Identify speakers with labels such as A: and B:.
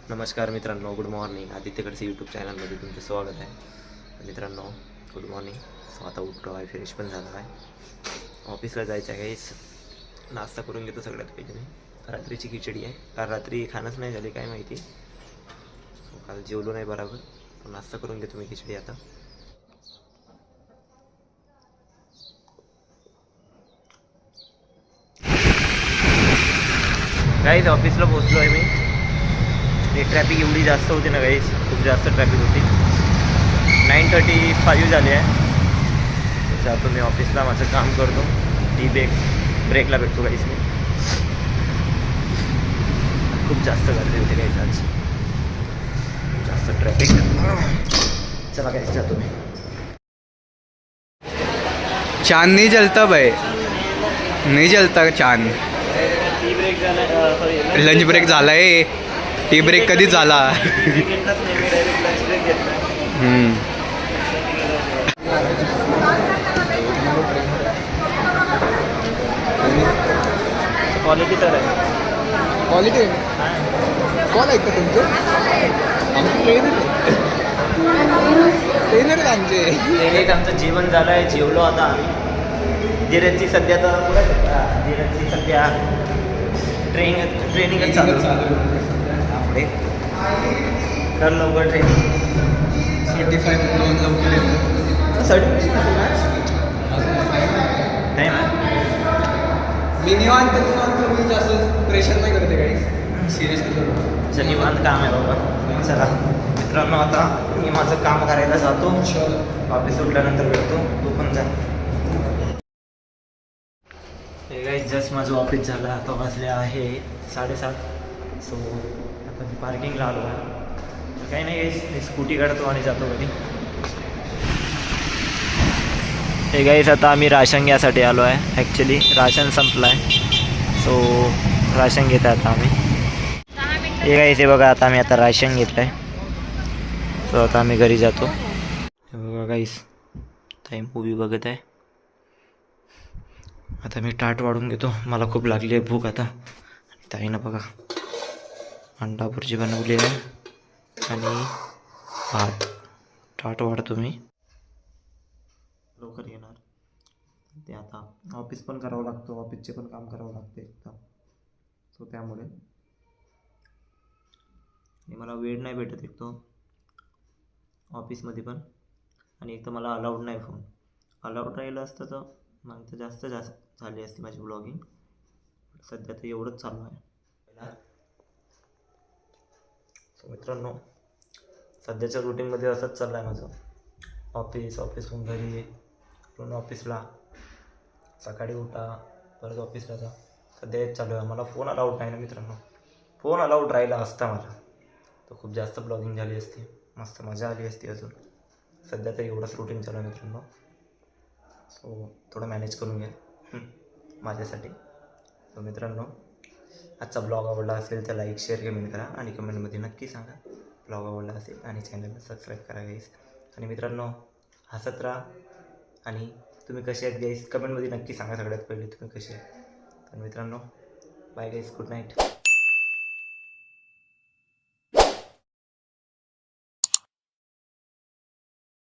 A: नमस्कार मित्रांनो, good morning. आदित्यकडचे YouTube चॅनलमध्ये तुमचं स्वागत आहे. मित्रांनो, गुड मॉर्निंग. सो आता उठलो आहे, फ्रेश पण झालो आहे. ऑफिसला जायचं आहे गाईस. नाश्ता करून घेतो सगळ्यात पहिले मी. रात्रीची खिचडी आहे, कारण रात्री खाणंच नाही झाली काय माहिती. सो काल जेवलो नाही बरोबर. सो नाश्ता करून घेतो मी खिचडी आता. गाईस ऑफिसला पोचलो आहे मी. ते ट्रॅफिक एवढी जास्त होती ना गाईस, खूप जास्त ट्रॅफिक होती. 9:35 झाले आहे. जातो मी ऑफिसला, माझं काम करतो. ब्रेकला भेटतो गाईस मी. खूप जास्त गर्दी होती गाईस आज, खूप जास्त ट्रॅफिक. चला गाईस जातो मी.
B: चांद नहीं जलता भाई, नहीं जलता चांद.
A: टी ब्रेक झाला,
B: लंच ब्रेक झाला आहे. टी ब्रेक कधीच झाला.
A: क्वालिटी तर आहे.
B: क्वालिटी कॉल ऐकतं तुमचं? आमचे ट्रेनर आमचे.
A: एक आमचं जेवण झालं आहे, जेवलो आता आम्ही. धीरजची सध्या धीरजची सध्या ट्रेनिंगच चालू पुढे. तर लवकर ट्रेनिंग
B: सर्टिफाईड लवकर
A: सर्टिफिकेशन असेल ना टाईम आहे.
B: मी निवांत मी जास्त प्रेशर नाही करते काही सिरियसली.
A: निवांत काम आहे बाबा. चला मित्रांनो, आता मी माझं काम करायला जातो. ऑफिस सुटल्यानंतर भेटतो, तू पण जा. हे काही जस्ट माझं ऑफिस झालं. आता वाजले आहे 7:30. सो आता मी पार्किंगला आलो आहे. काही नाही, मी स्कूटी काढतो आणि जातो घरी. हे गाईस आता आम्ही राशन घ्यायसाठी आलो आहे. ॲक्च्युली राशन संपलं आहे, सो राशन घेत आहे आता आम्ही. हे गाईस हे बघा, आता आम्ही राशन घेतलं आहे. सो आता आम्ही घरी जातो. हे बघा गाईस, ताई मूवी बघत आहे. आता मी ताट वाढून घेतो, मला खूप लागली आहे भूक आता. ताईनं बघा अंडा भुर्जी बनवली आहे आणि भात. ताट वाढतो मी. लवकर येणार ते. आता ऑफिस पण करावं लागतं, ऑफिसचे पण काम करावं लागते एकदा. सो त्यामुळे मला वेळ नाही भेटत एक तो ऑफिसमध्ये पण. आणि एक तर मला अलाउड नाही फोन. अलाउड राहिलं असतं तर मग तर जास्त झाली असती माझी ब्लॉगिंग. सध्या तर एवढंच चालू आहे. सो मित्रांनो, सध्याच्या रुटीनमध्ये असंच चाललं आहे माझं. ऑफिसहून घरी, पूर्ण ऑफिसला, सकाळी उठा परत ऑफिसला जा. सध्या हेच चालू आहे. मला फोन अलाउड नाही ना मित्रांनो. फोन अलाउड राहिला असता मला तर खूप जास्त ब्लॉगिंग झाली असती, मस्त मजा आली असती अजून. सध्या तर एवढंच रुटीन चालू आहे मित्रांनो. सो थोडं मॅनेज करून घ्या माझ्यासाठी. सो मित्रांनो, आजचा ब्लॉग आवडला असेल तर लाईक, शेअर, कमेंट करा आणि कमेंटमध्ये नक्की सांगा ब्लॉग आवडला असेल. आणि चॅनलला सबस्क्राईब करा गाईस. आणि मित्रांनो, हसत राहा. आणि तुम्ही कसे आहेत गाईस, कमेंटमध्ये नक्की सांगा. सगळ्यात पहिले तुम्ही कसे आहेत. तर मित्रांनो, बाय गाईस, गुड नाईट.